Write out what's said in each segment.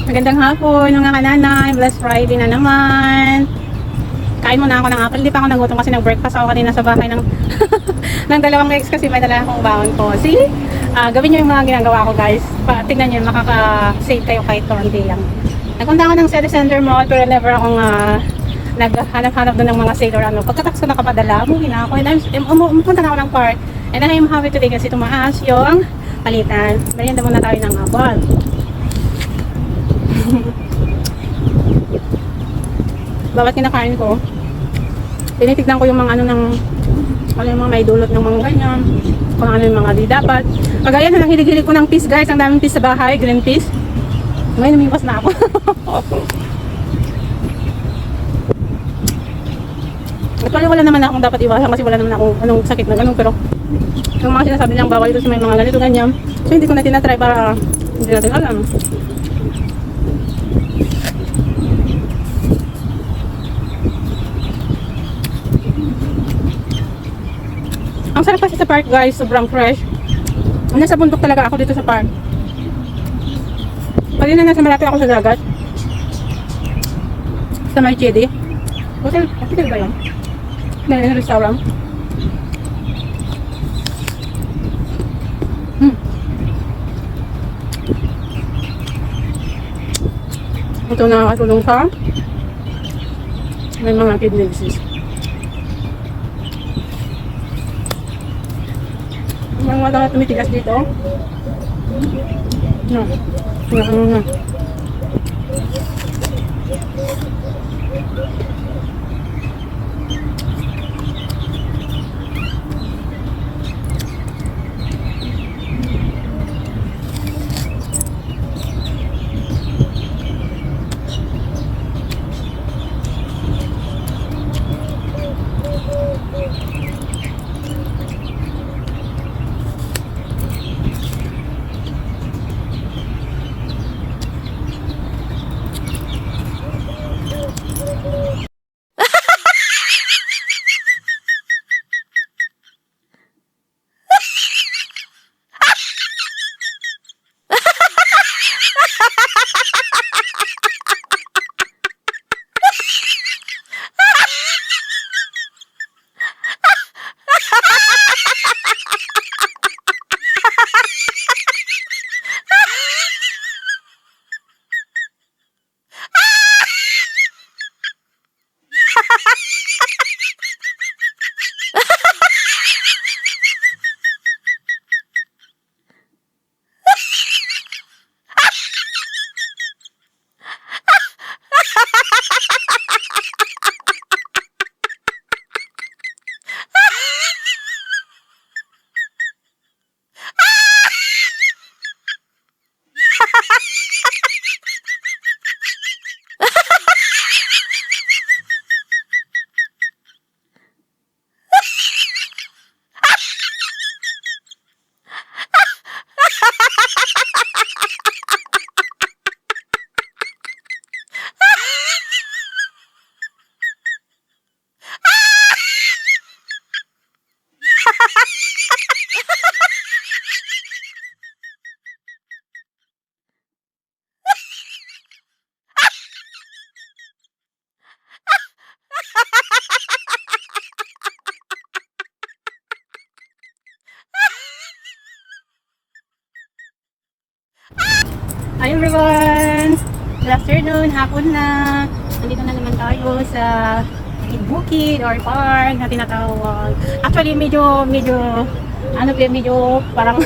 Magandang hapon mga kananay. Blessed Friday na naman. Kain muna ako ng apple. Hindi pa ako nagutom kasi nag-breakfast ako kanina sa bahay ng ng dalawang ex kasi may dala akong baon ko. See? Gawin nyo yung mga ginagawa ko guys. Tingnan nyo, makaka-save kayo kahit konti lang. Nagpunta ako ng City Center Mall pero never akong naghanap-hanap doon ng mga sale or ano. Pagkatapos ko nakapadala, umuwi na ako. And umupunta na ako ng park. And I am happy today kasi tumaas yung palitan. Merienda muna tayo ng apple. Bawat kinakain ko, tinitignan ko yung mga ano ng ano yung mga may dulot ng mga ganyan, kung ano yung mga di dapat. Kagaya na nang hilig-hilig ko ng peas guys, ang daming peas sa bahay, green peas. Ngayon lumipas na ako. Actually wala naman akong dapat iwasan kasi wala naman akong anong sakit na ganun, pero yung mga sinasabi nilang bawal ito sa may mga ganito ganyan, so hindi ko na tinatry para hindi natin alam. Ang sarap kasi sa park guys, sobrang fresh. Nasa bundok talaga ako dito sa park. Pwede na nasa malapit ako sa dagat. Sa may Chedi. Hotel ba yun? May restaurant. Ito nakakatulong sa may mga kidney disease. Ang mga tumitigas dito. No. No. Hi everyone! Good afternoon, hapon na. Nandito na naman tayo sa bukid or park na tinatawag. Actually medyo parang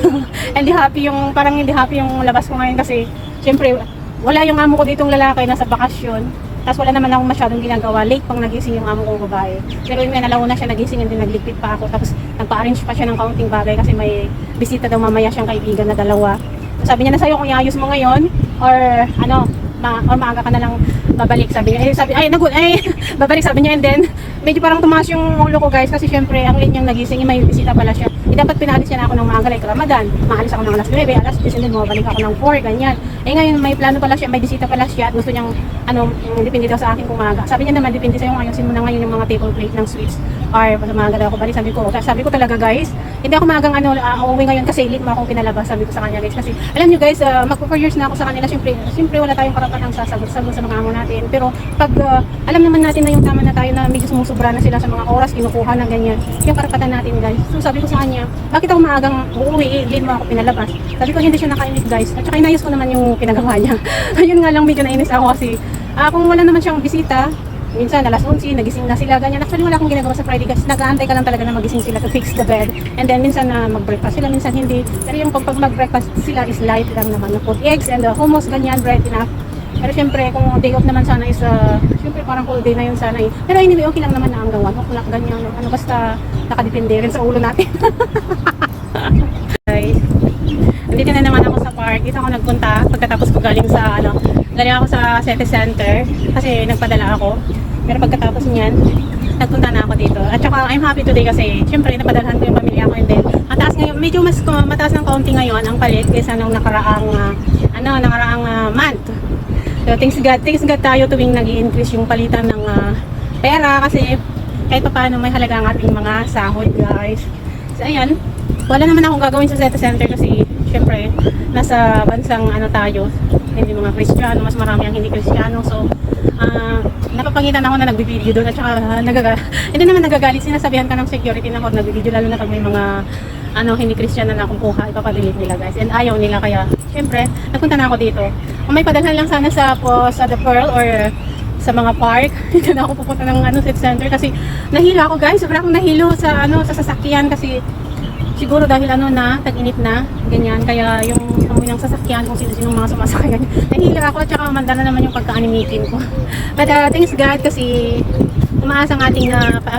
hindi happy yung labas ko ngayon kasi syempre wala yung amo ko ditong lalaki, nasa bakasyon. Tapos wala naman akong masyadong ginagawa. Late pang nagising yung amo kong babae. Pero yung nalauna siya nagising and then nagligpit pa ako. Tapos nagpa-arrange pa siya ng kaunting bagay kasi may bisita daw mamaya siyang kaibigan na dalawa. Sabi niya na sa'yo kung iayos mo ngayon or ano, or maaga ka na lang babalik. Sabi niya, babalik sabi niya, and then medyo parang tumaas yung ulo ko guys kasi syempre ang late niyang nagising, may bisita pala siya. dapat pinalis niya na ako ng maaga, like Ramadan. Maalis ako ng alas 9, alas 10, and then mabalik ako ng 4, ganyan. Ngayon may plano pala siya, may bisita pala siya at gusto niyang, depende daw sa akin kung maaga. Sabi niya naman, depende sa'yo, ayusin mo na ngayon yung mga table plate ng sweets. Or maaga daw ako balik, sabi ko talaga guys, hindi ako maagang uuwi ngayon kasi late mo akong pinalabas, sabi ko sa kanya guys. Kasi alam niyo guys, magpo 4 years na ako sa kanila, siyempre wala tayong karapatang sasagot-sagot sa mga amo natin. Pero pag alam naman natin na yung tama na tayo na medyo sumusubra na sila sa mga oras, kinukuha na ganyan, yung karapatan natin guys. So sabi ko sa kanya, bakit ako maagang uuwi, late mo ako pinalabas. Sabi ko hindi siya nakainis guys. At saka inayos ko naman yung pinagawa niya. Ayun nga lang, medyo nainis ako kasi kung wala naman siyang bisita, minsan alas 11, nagising na sila, ganyan. Actually, wala akong ginagawa sa Friday kasi nag-aantay ka lang talaga na magising sila to fix the bed. And then, minsan mag-breakfast sila, minsan hindi. Pero yung pag mag-breakfast sila is light lang naman. Put eggs and hummus, ganyan, bread enough. Pero syempre, kung day off naman sana is, syempre parang whole day na yun sana eh. Pero anyway, okay lang naman na hanggang 1 o'clock, ganyan. Basta nakadepende rin sa ulo natin. Guys, nandito na naman ako sa park. Dito ako nagpunta pagkatapos ko galing ako sa city center kasi nagpadala ako. Pero pagkatapos niyan, nagpunta na ako dito. At saka I'm happy today kasi syempre napadalhan ko yung pamilya ko and then mataas ngayon, medyo mataas ng kaunti ngayon ang palit kaysa nung nakaraang month. So thanks God tayo tuwing nag-i-increase yung palitan ng pera kasi kahit paano may halaga ang ating mga sahod guys. So ayan, wala naman akong gagawin sa city center kasi syempre nasa bansang tayo, hindi mga Kristiyano, mas marami ang hindi Kristiyano. So napapangitan ako na nagbi-video doon at saka hindi naman nagagalit, sinasabihan ka ng security na ako nagbi-video lalo na pag may mga hindi Kristiyano na kumukuha, ipapadelete nila guys and ayaw nila kaya syempre nagpunta na ako dito. Kung may padalhan lang sana sa The Pearl or sa mga park, hindi na ako pupunta ng city center kasi nahilo ako guys, sobrang akong nahilo sa sa sasakyan kasi siguro dahil tag-init na, ganyan, kaya yung amoy ng sasakyan kung sino-sino mga sumasakyan. Nahihilo ako at saka manda na naman yung pagka-animating ko. But thanks God kasi tumaas ang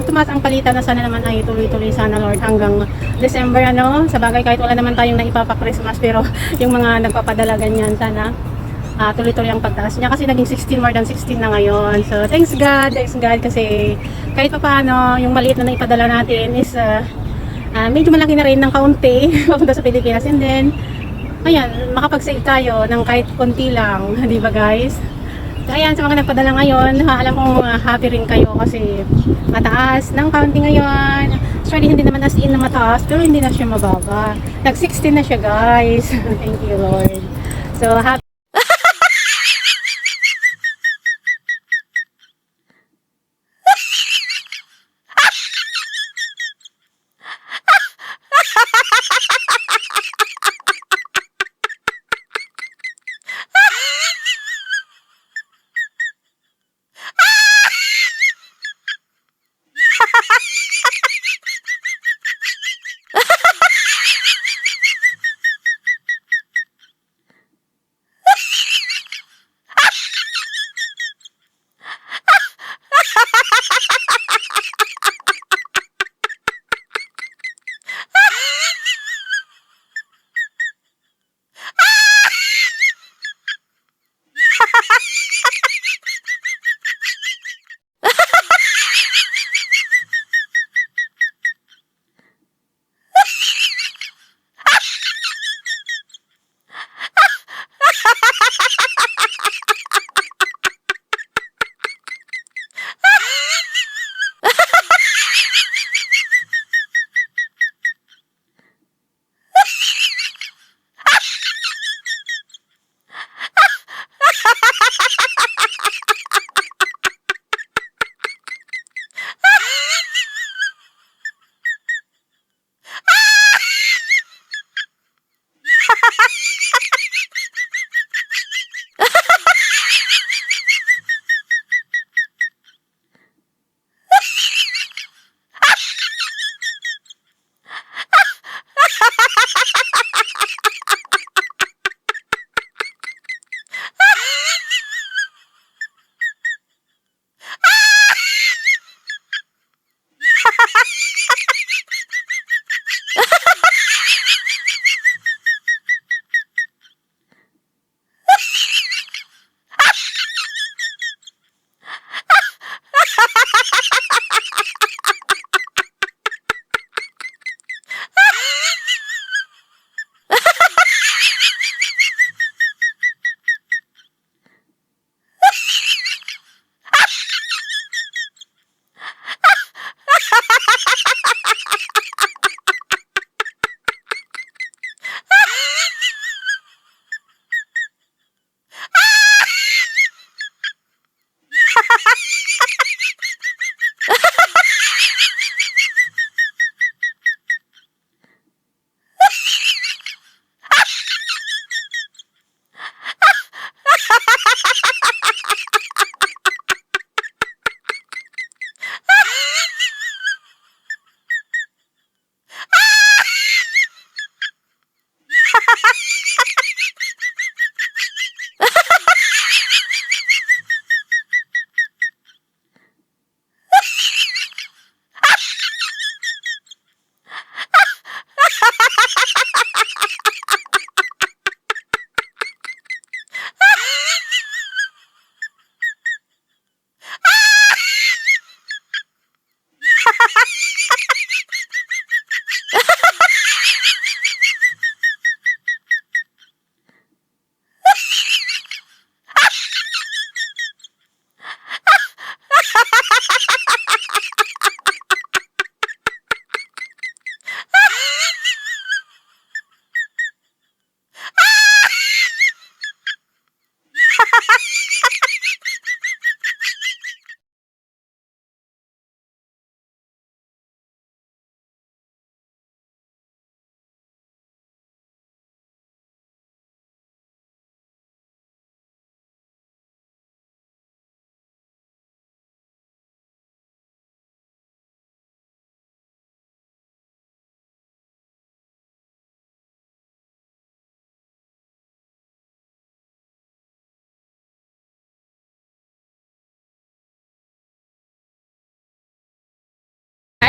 tumaas ang palitan na sana naman ay tuloy-tuloy sana Lord hanggang December sa bagay kahit wala naman tayong naipapa-Christmas pero yung mga nagpapadala ganyan sana tuloy-tuloy ang pagtaas niya kasi naging 16 more than 16 na ngayon. So thanks God kasi kahit pa paano yung maliit na naipadala natin is medyo malaki na rin ng kaunti papunta sa Pilipinas and then ayan, makapag-save tayo ng kahit konti lang, di ba guys? So ayan, sa mga nagpadala ngayon, alam kong happy rin kayo kasi mataas ng kaunti ngayon. Actually hindi naman as in na mataas pero hindi na siya mababa, nag 16 na siya guys. Thank you Lord. So happy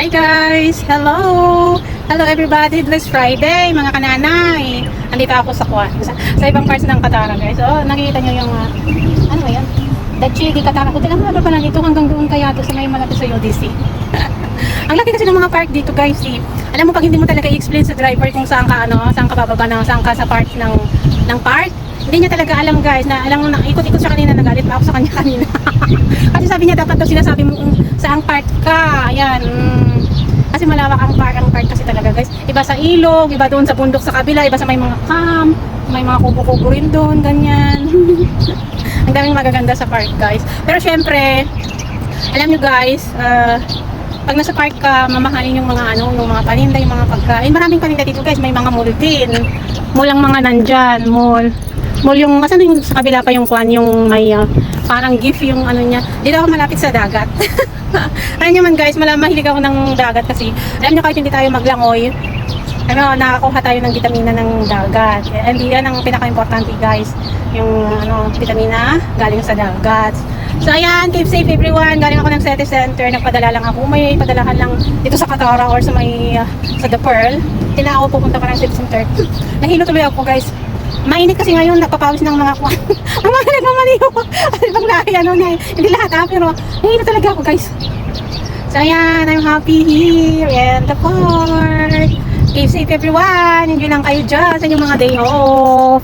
Hi guys! Hello! Hello everybody! Blessed Friday mga kananay! Andito ako sa ibang parts ng Katara guys. So nakikita nyo yung ano ba yan? Dachigi Katara. Kung tilang haba pala nito hanggang doon kaya to sa may malapit sa UDC. Ang laki kasi ng mga park dito guys. Alam mo pag hindi mo talaga i-explain sa driver kung saan ka saan ka bababa saan ka sa park ng park. Hindi niya talaga alam guys na alam mo na ikot-ikot siya kanina, nagalit pa ako sa kanya kanina. Kasi sabi niya dapat daw sinasabi mo kung saang part ka. Ayan. Kasi malawak ang park kasi talaga guys. Iba sa ilog, iba doon sa bundok sa kabila, iba sa may mga camp, may mga kubo-kubo rin doon, ganyan. Ang daming magaganda sa park guys. Pero syempre, alam niyo guys, pag nasa park ka, mamahalin yung mga yung mga paninda, yung mga pagkain. Maraming paninda dito guys, may mga mall din. Mall ang mga nandyan, mall yung, asan yung sa kabila pa yung kwan, yung may parang gift yung ano niya. Dito ako malapit sa dagat. Alam niyo man guys, mahilig ako ng dagat kasi alam niyo kahit hindi tayo maglangoy, nakakuha tayo ng vitamina ng dagat. And yan ang pinaka-importante guys, yung vitamina galing sa dagat. So ayan, keep safe everyone. Galing ako ng City Center, nagpadala lang ako. May padalahan lang dito sa Katara or sa may sa The Pearl. Tina ako pupunta pa ng City Center. Nahilo tuloy ako guys. Mainit kasi ngayon, nagpapawis ng mga kwan. Ang mga nagmamaniho. Ibang lahi, hindi lahat pero nahilo talaga ako guys. So ayan, I'm happy here in the park. Keep safe everyone. Enjoy lang kayo dyan sa inyong mga day off.